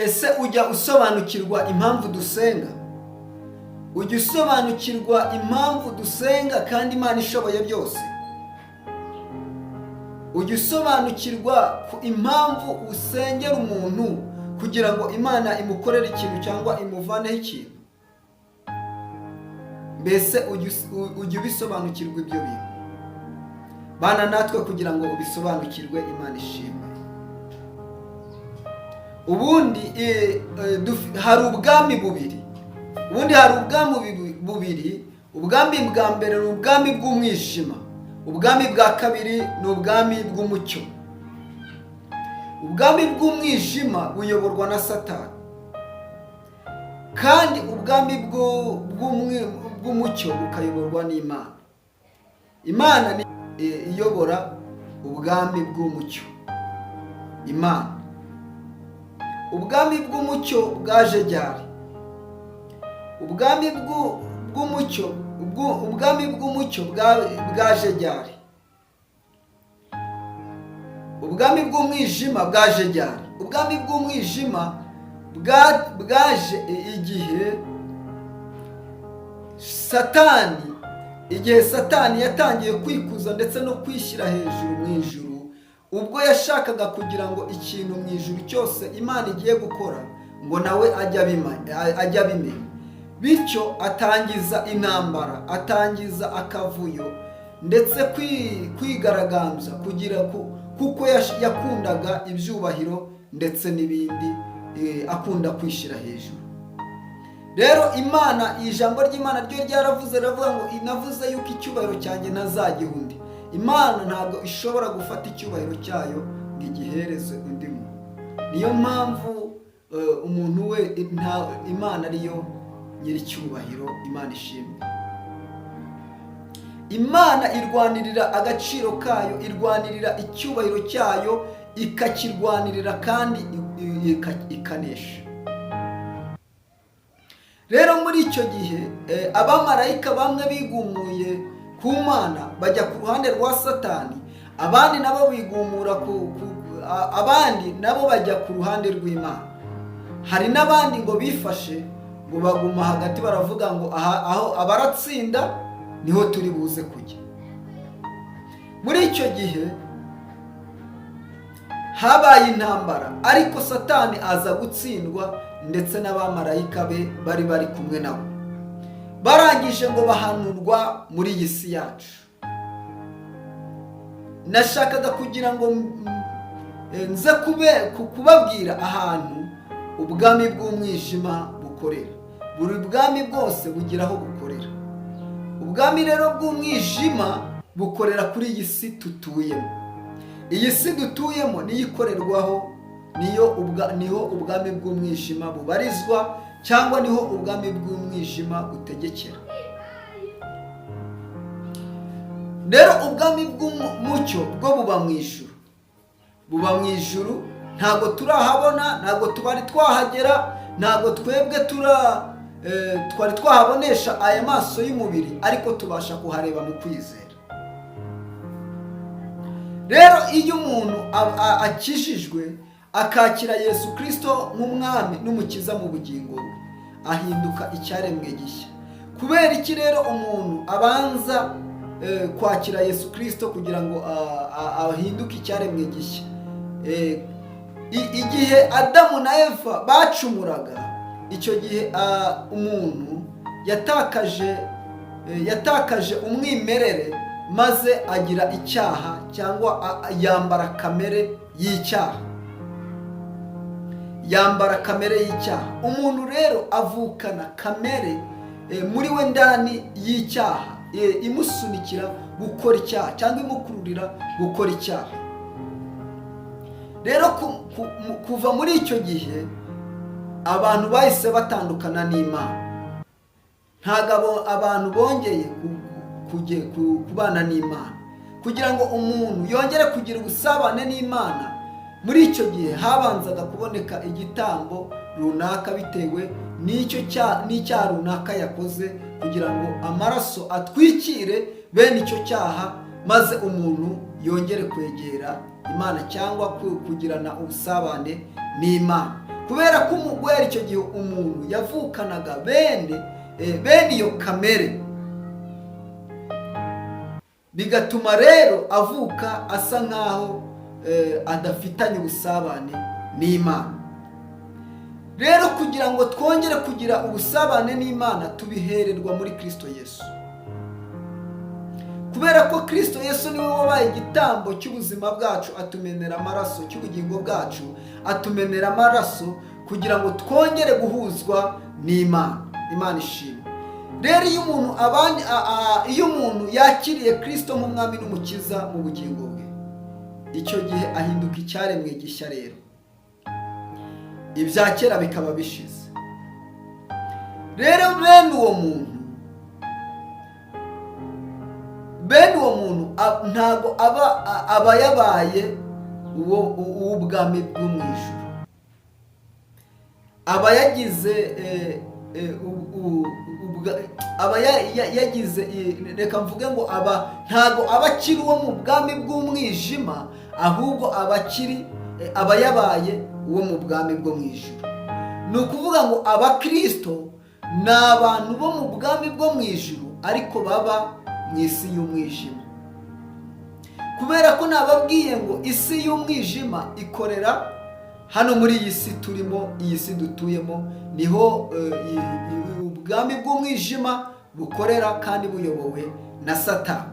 ese ujya usobanukirwa impamvu dusenga? Ujya usobanukirwa impamvu dusenga kandi Imana ishoboye byose? Ujya usobanukirwa impamvu usengera umuntu kugira ngo Imana imukorere ikintu cyangwa imuvaneho ikintu? Mbese ujya ubisobanukirwa ibyo bintu? Bana natwe kugira ngo ubisobanukirwe, Imana ishimwe. Ubundi hari ubwami bubiri. Ubwami bwa mbere ni ubwami bw'umwijima, ubwami bwa kabiri ni ubwami bw'umucyo. Ubwami bw'umwijima buyoborwa na Satani, kandi ubwami bw'umucyo bukayoborwa n'Imana. Imana ni iyobora ubwami bw'umucyo. Imana. Ubwami bw'umucyo bwaje ryari? Ubwami bw'umucyo bwaje ryari? Ubwami bw'umwijima bwaje ryari? Ubwami bw'umwijima bwaje igihe Satani yatangiye kwikuza ndetse no kwishyira hejuru mu ijuru, ubwo yashakaga kugira ngo ikintu mu ijuru cyose Imana igiye gukora ngo nawe ajye abimenya. Bityo atangiza intambara, atangiza akavuyo ndetse kwigaragambya kuko yakundaga ibyubahiro ndetse n'ibindi, akunda kwishyira hejuru. Rero Imana, ijambo ry'Imana ryo ryaravuze, ravuga ngo inavuze yuko icyubahiro cyanjye ntazagiha undi. Imana ntabwo ishobora gufata icyubahiro cyayo ngo igihereze undi muntu. Niyo mpamvu umuntu we Imana ariyo nyiricyubahiro. Imana ishimwe. Imana irwanirira agaciro kayo, irwanirira icyubahiro cyayo, ikakirwanirira kandi ikanesha. Rero muri icyo gihe abamarayika bamwe bigumuye ku Mana bajya ku ruhande rwa Satani, abandi nabo bigumura abandi nabo bajya ku ruhande rw'Imana. Hari n'abandi ngo bifashe ngo baguma hagati, baravuga ngo aho abaratsinda niho turi buze kujya. Muri icyo gihe habaye intambara, ariko Satani aza gutsindwa ndetse n'abamarayika be bari kumwe nabo. Barangije ngo bahanurwa muri iyi si yacu. Nashakaga kugira ngo nze kubabwira ahantu ubwami bw'umwijima bukorera. Buri bwami bwose bugira aho bukorera. Ubwami rero bw'umwijima bukorera kuri iyi si tutuyemo. Iyi si dutuyemo niyo ikorerwaho, niho ubwami bw'umwijima bubarizwa, cyangwa niho ubwami bw'umwijima butegekera. Rero ubwami bw'umucyo bwo buba mu ijuru. Buba mu ijuru, ntabwo turahabona, ntabwo tubari twahagera, ntabwo twebwe twari twahabonesha aya maso y'umubiri, ariko tubasha kuhareba mu kwizera. Rero iyo umuntu akijijwe akakira Yesu Kristo nk'umwami n'umukiza mu bugingo bwe, ahinduka icyaremwe gishya. Kubera iki rero umuntu abanza kwakira Yesu Kristo kugira ngo ahinduke icyaremwe gishya? Igihe Adamu na Eva bacumuraga, icyo gihe umuntu yatakaje umwimerere, maze agira icyaha, cyangwa yambara kamere y'icyaha. Yambara kamere y'icyaha. Umuntu rero avukana kamere muri we ndani y'icyaha, imusunikira gukora icyaha cyangwa imukururira gukora icyaha. Rero kuva muri icyo gihe abantu bahise batandukana n'Imana. Ntabwo abantu bongeye kubana n'Imana. Kugira ngo umuntu yongere kugira ubusabane n'Imana, muri icyo gihe habanzaga kuboneka igitambo runaka bitewe n'icyaha runaka yakoze, kugira ngo amaraso atwikire bene icyo cyaha, maze umuntu yongere kwegera Imana cyangwa kugirana ubusabane n'Imana. kubera ko guhera icyo gihe umuntu yavukanaga bene iyo kamere, bigatuma rero avuka asa nkaho adafitanye ubusabane n'Imana. Rero kugira ngo twongere kugira ubusabane n'Imana tubihererwa muri Kristo Yesu, kubera ko Kristo Yesu niwe wabaye igitambo cy'ubuzima bwacu, atumenera amaraso, cy'ubugingo bwacu atumenera amaraso, kugira ngo twongere guhuzwa n'Imana. Imana ishimwe. Rero iyo umuntu yakiriye Kristo nk'umwami n'umukiza mu bugingo bwe, icyo gihe ahinduka icyaremwe gishya. Rero ibya kera bikaba bishize. Rero bene uwo muntu ntago aba yabaye uw'ubwami bwo mu ijuru, aba yagize reka mvuge ngo ntago aba akiri uwo mu bwami bw'umwijima, ahubwo aba yabaye uwo mu bwami bwo mu ijuru. Ni ukuvuga ngo abakristo ni abantu bo mu bwami bwo mu ijuru ariko baba mu isi y'umwijima, kubera ko nababwiye ngo isi y'umwijima ikorera hano muri iyi si turimo, iyi si dutuyemo, niho ubwami bw'umwijima bukorera kandi buyobowe na Satani.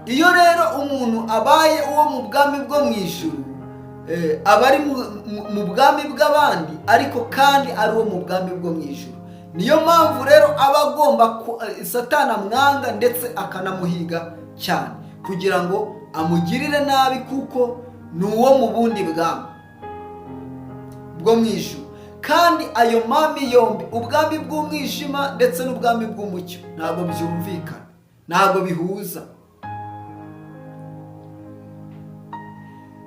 Iyo rero umuntu abaye uwo mu bwami bwo mu ijuru, aba ari mu bwami bw'abandi ariko kandi ari uwo mu bwami bwo mu ijuru. Niyo mpamvu rero aba agomba Satani amwanga ndetse akanamuhiga cyane kugira ngo amugirire nabi, kuko ni uwo mu bundi bwami bwo mu ijuru. Kandi ayo mami yombi, ubwami bw'umwijima ndetse n'ubwami bw'umucyo, ntabwo byumvikana, ntabwo bihuza.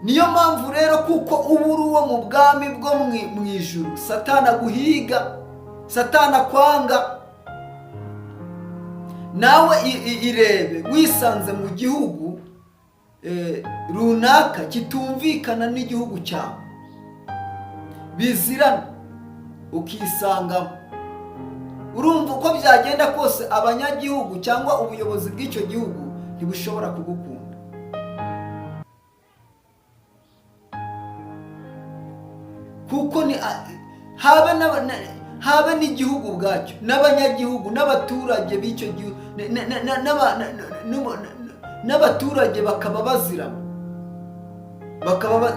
Niyo mpamvu rero kuko uba uri uwo mu bwami bwo mu ijuru, Satani aguhiga, Satani akwanga. Nawe irebe wisanze mu gihugu runaka kitumvikana n'igihugu cyawe, bizirana, ukisangamo. Urumva uko byagenda kose abanyagihugu cyangwa ubuyobozi bw'icyo gihugu ntibushobora kugukunda. Kuko habe n'igihugu ubwacyo, n'abanyagihugu, n'abaturage b'icyo gihugu, n'abaturage bakaba bazirana,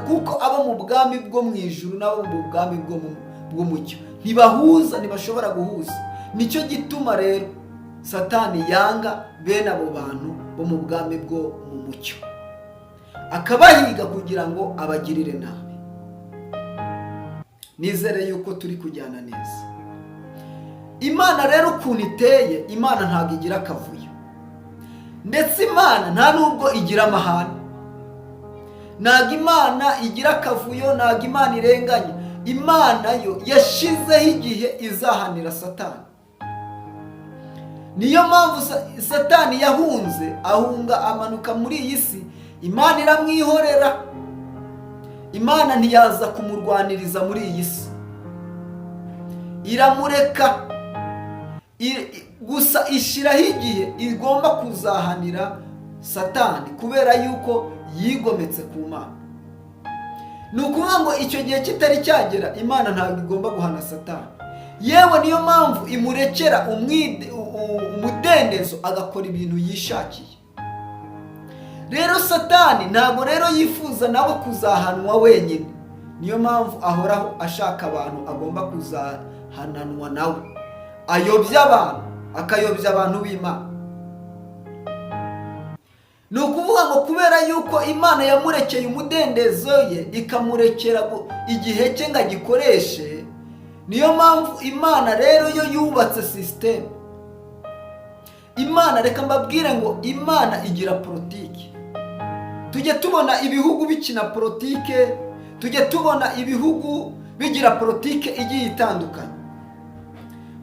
kuko abo mu bwami bwo mu ijuru n'abo mu bwami bw'umucyo ntibahuza, ntibashobora guhuza. Nicyo gituma rero Satani yanga bene abo bantu bo mu bwami bwo mu mucyo, akabahiga kugira ngo abagirire nabi. Nizere yuko turi kujyana neza. Imana rero ukuntu iteye, Imana ntabwo igira akavuyo, ndetse Imana nta nubwo igira amahane. Ntabwo Imana igira akavuyo, ntabwo Imana irenganya. Imana yo yashizeho igihe izahanira Satani. Niyo mpamvu Satani yahunze, amanuka muri iyi si. Imana iramwihorera, Imana ntiyaza kumurwaniriza muri iyi si, iramureka. Gusa ishyiraho igihe igomba kuzahanira Satani kubera yuko yigometse ku Mana. Ni ukuvuga ngo icyo gihe kitari cyagera, Imana ntabwo igomba guhana Satani. Yewe niyo mpamvu imurekera umudendezo agakora ibintu yishakiye. Rero Satani ntabwo rero yifuza nawe kuzahanwa wenyine. Niyo mpamvu ahoraho ashaka abantu agomba kuzahananwa nawe, ayobya abantu, akayobya abantu b'Imana. Ni ukuvuga ngo kubera yuko Imana yamurekeye umudendezo ye, ikamurekera igihe cye ngo agikoreshe, niyo mpamvu Imana rero yo yubatse sisiteme. Imana, reka mbabwire ngo Imana igira politiki. Tujye tubona ibihugu bikina politike, tujye tubona ibihugu bigira politike igiye itandukanye.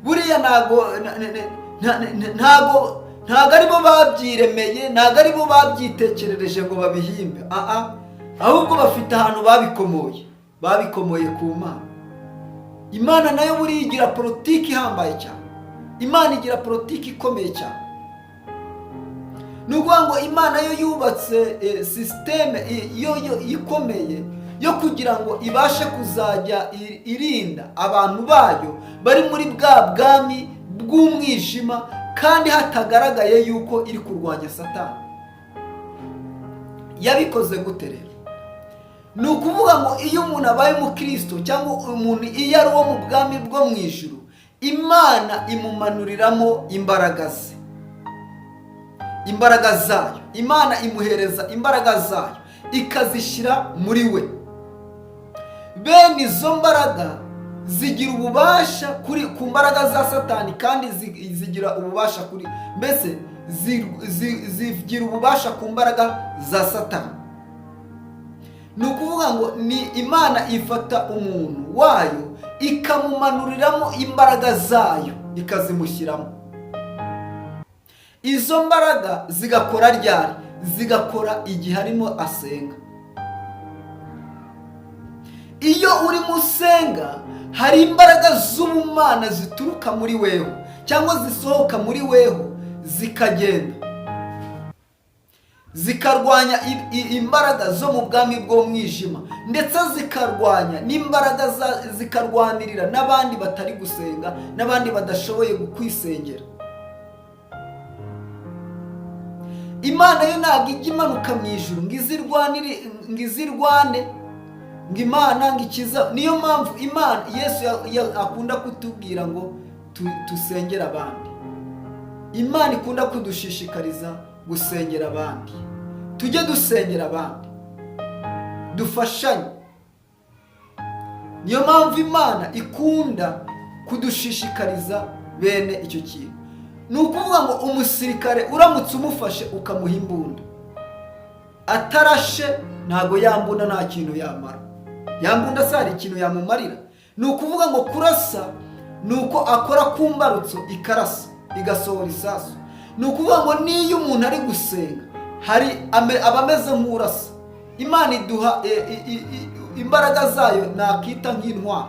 Buriya ntago aribo babyiremeye, ntago aribo babyitekerereje ngo babihimbe. Ahubwo bafite ahantu babikomoye. babikomoye ku Mana. Imana nayo buriya igira politiki ihambaye cyane. Imana igira politiki ikomeye cyane. Ni ukuvuga ngo Imana yo yubatse sisiteme yo ikomeye yo kugira ngo ibashe kuzajya irinda abantu bayo bari muri bwa bwami bw'umwijima, kandi hatagaragaye yuko iri kurwanya Satani. Yabikoze gute rero? Ni ukuvuga ngo iyo umuntu abaye umukristo cyangwa umuntu iyo ari uwo mu bwami bwo mu ijuru, Imana imumanuriramo imbaraga ze, imbaraga zayo. Imana imuhereza imbaraga zayo ikazishyira muri we. Bene izo mbaraga zigira ububasha ku mbaraga za Satani, kandi zigira ububasha mbese zigira ububasha ku mbaraga za Satani. Ni ukuvuga ngo ni Imana ifata umuntu wayo ikamumanuriramo imbaraga zayo ikazimushyiramo. Izo mbaraga zigakora ryari? Zigakora igihe arimo asenga. Iyo urimo usenga, hari imbaraga z'ubumana zituruka muri weho cyangwa zisohoka muri weho zikagenda zikarwanya imbaraga zo mu bwami bw'umwijima, ndetse zikarwanya n'imbaraga zikarwanirira n'abandi batari gusenga, n'abandi badashoboye kwisengera. Imana yo ntabwo ijya imanuka mu ijuru ngo izirwane ngo Imana ngo ikiza. Niyo mpamvu Imana Yesu akunda kutubwira ngo tusengere abandi. Imana ikunda kudushishikariza gusengera abandi. Tujye dusengera abandi, dufashanye. Niyo mpamvu Imana ikunda kudushishikariza bene icyo kintu. Ni ukuvuga ngo umusirikare uramutse umufashe ukamuha imbunda, atarashe ntago yambunda nta kintu yamara. Yambunda se hari ikintu yamumarira? Ni ukuvuga ngo kurasa ni uko akora ku mbarutso ikarasa igasohora isasu. Ni ukuvuga ngo niyo umuntu ari gusenga hari abameze nk'urasa. Imana iduha imbaraga zayo nakita nk'intwaro.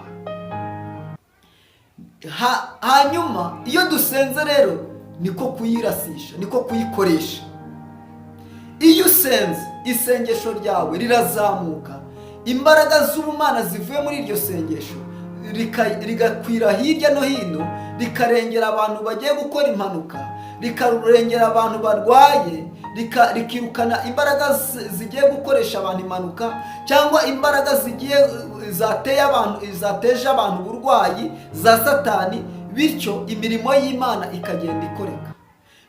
Hanyuma iyo dusenze rero niko kuyirasisha, niko kuyikoresha. Iyo usenze isengesho ryawe rirazamuka, imbaraga z'ubumana zivuye muri iryo sengesho rigakwira hirya no hino, rikarengera abantu bagiye gukora impanuka, rikarengera abantu barwaye, rikirukana imbaraga zigiye gukoresha abantu impanuka, cyangwa imbaraga zateje abantu uburwayi za Satani, bityo imirimo y'Imana ikagenda ikoreka.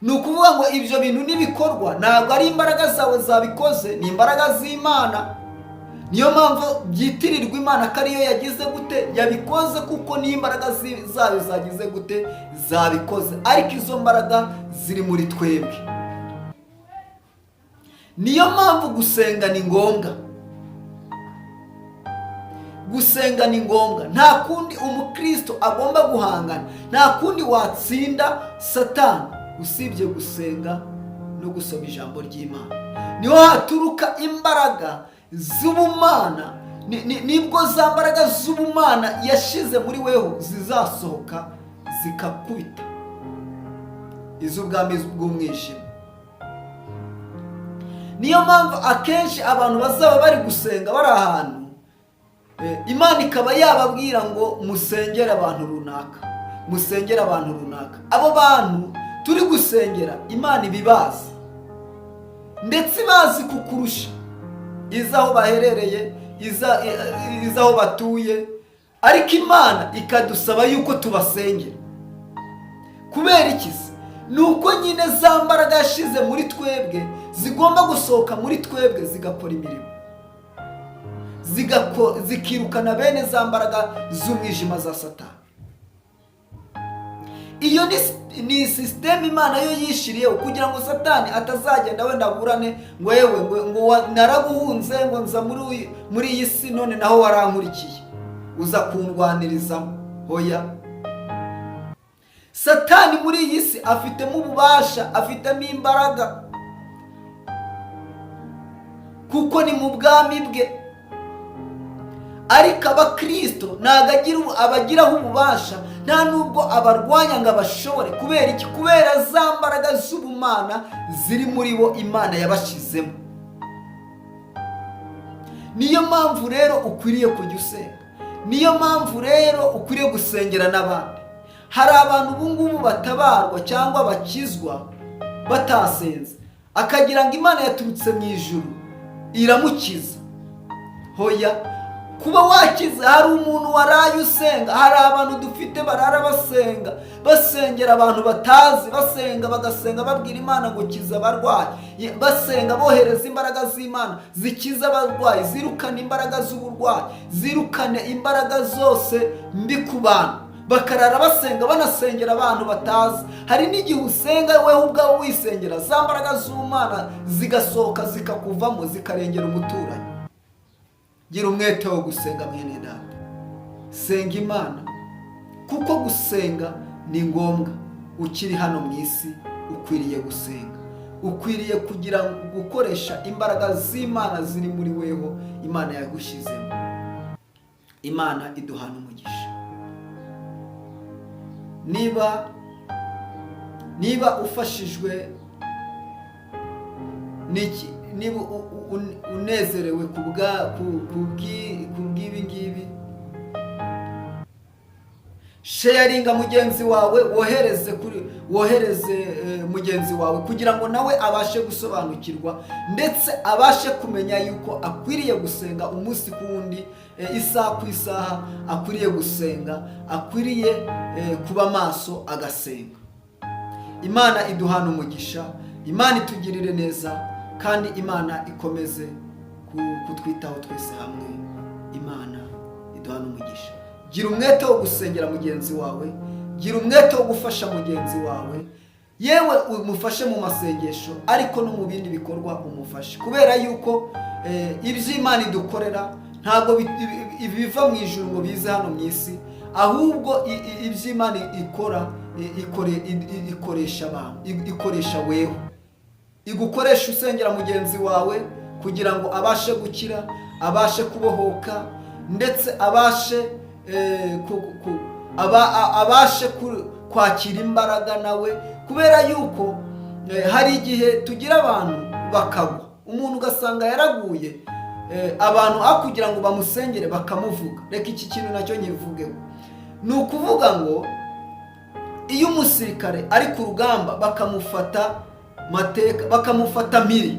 Ni ukuvuga ngo ibyo bintu n'ibikorwa ntabwo ari imbaraga zawe zabikoze, ni imbaraga z'Imana. Niyo mpamvu byitirirwa Imana ko ariyo yagize gute, yabikoze, kuko n'imbaraga zayo zagize gute, zabikoze. Ariko izo mbaraga ziri muri twebwe. Niyo mpamvu gusenga ni ngombwa. Gusenga ni ngombwa. Nta kundi umukristo agomba guhangana, nta kundi watsinda Satani usibye gusenga no gusoma ijambo ry'Imana. Niho haturuka imbaraga z'ubumana. Nibwo za mbaraga z'ubumana yashize muri weho zizasohoka zikakubita iz'ubwami bw'umwijima. Niyo mpamvu akenshi abantu bazaba bari gusenga bari ahantu, Imana ikaba yababwira ngo musengere abantu runaka, musengere abantu runaka. Abo bantu turi gusengera Imana ibibazi, ndetse bazi kukurusha, iza aho baherereye, iza aho batuye, ariko Imana ikadusaba yuko tubasengera. Kubera iki? Ni uko nyine za mbaraga yashize muri twebwe zigomba gusohoka muri twebwe zigakora imirimo, zikirukana bene za mbaraga z'umwijima za Satani. Iyo ni sisiteme Imana yo yishiriyeho kugira ngo Satani atazagenda wenda aburane ngo yewe ngo naraguhunze ngo nza muri iyi si none naho warankurikiye uza kundwanirizamo. Hoya, Satani muri iyi si afitemo ububasha, afitemo imbaraga, kuko ni mu bwami bwe. ariko abakristo ntabwo abagiraho ububasha, nta nubwo abarwanya ngo abashobore. Kubera iki? Kubera za mbaraga z'ubumana ziri muri bo Imana yabashizemo. Niyo mpamvu rero ukwiriye kujya usenga, niyo mpamvu rero ukwiriye gusengera n'abandi. Hari abantu ubu ngubu batabarwa cyangwa bakizwa batasenze, akagira ngo Imana yaturutse mu ijuru iramukiza. Hoya, kuba wakiza, hari umuntu waraye usenga. Hari abantu dufite barara basenga, basengera abantu batazi, basenga bagasenga babwira Imana ngo kiza abarwayi, basenga bohereza imbaraga z'Imana zikiza abarwayi, zirukane imbaraga z'uburwayi, zirukane imbaraga zose mbi ku bantu. Bakarara basenga banasengera abantu batazi. Hari n'igihe usenga wewe ubwawe wisengera, za mbaraga z'Imana zigasohoka zikakuvamo zikarengera umuturanyi. Gira umwete wo gusenga mwene data, senga Imana, kuko gusenga ni ngombwa. Ukiri hano mu isi ukwiriye gusenga, ukwiriye kugira gukoresha imbaraga z'Imana ziri muri weho Imana yagushizemo. Imana iduhana umugisha. Niba ufashijwe niki, niba unezerewe kubw'ibi ngibi, sharinga mugenzi wawe, wohereze mugenzi wawe kugira ngo nawe abashe gusobanukirwa ndetse abashe kumenya yuko akwiriye gusenga umunsi ku wundi, isaha ku isaha akwiriye gusenga, akwiriye kuba maso agasenga. Imana iduhana umugisha, Imana itugirire neza, kandi Imana ikomeze kutwitaho twese hamwe. Imana iduhana umugisha. Gira umwete wo gusengera mugenzi wawe, gira umwete wo gufasha mugenzi wawe, yewe umufashe mu masengesho, ariko no mu bindi bikorwa umufashe. Kubera yuko iby'Imana idukorera ntabwo biva mu ijuru ngo bize hano mu isi, ahubwo iby'Imana ikora ikoresha abantu, ikoresha wewe, igukoresha usengera mugenzi wawe kugira ngo abashe gukira, abashe kubohoka, ndetse abashe kwakira imbaraga nawe. Kubera yuko hari igihe tugira abantu bakagwa, umuntu ugasanga yaraguye, abantu kugira ngo bamusengere bakamuvuga. Reka iki kintu nacyo nyivugeho. Ni ukuvuga ngo iyo umusirikare ari ku rugamba bakamufata mateka, bakamufata miri,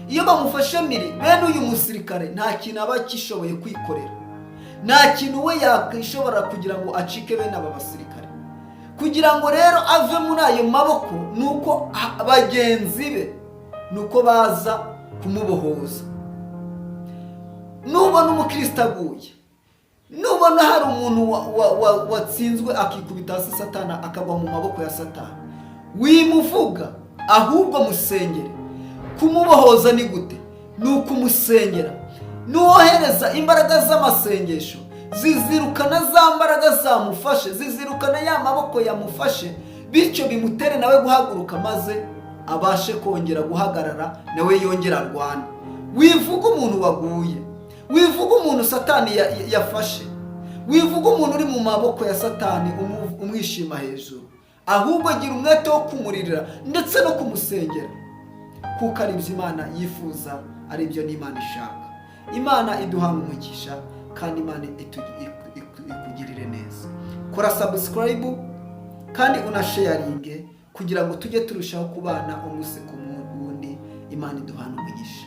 iyo bamufashe miri, bene uyu musirikare nta kintu aba kishoboye kwikorera, nta kintu we yakishobora kugira ngo acike bene aba basirikare. Kugira ngo rero ave muri ayo maboko, nuko bagenzi be nuko baza kumubohoza. Nubona umukristo aguye, nubona hari umuntu watsinzwe akikubita hasi Satana akagwa mu maboko ya Satani, wimuvuga, ahubwo musengere. Kumubohoza ni gute? Ni ukumusengera. Nuwohereza imbaraga z'amasengesho, zizirukana za mbaraga zamufashe, zizirukana ya maboko yamufashe, bityo bimutere nawe guhaguruka, maze abashe kongera guhagarara, nawe yongera arwane. Wivuga umuntu waguye, wivuga umuntu Satani yafashe, wivuga umuntu uri mu maboko ya Satani umwishima hejuru, ahubwo gira umwete wo kumuririra ndetse no kumusengera, kuko ari ibyo Imana yifuza, ari ibyo n'Imana ishaka. Imana iduhana umugisha, kandi Imana ikugirire neza. Kora subscribe kandi unasharinge kugira ngo tujye turushaho kubana umunsi ku wundi. Imana iduhana umugisha.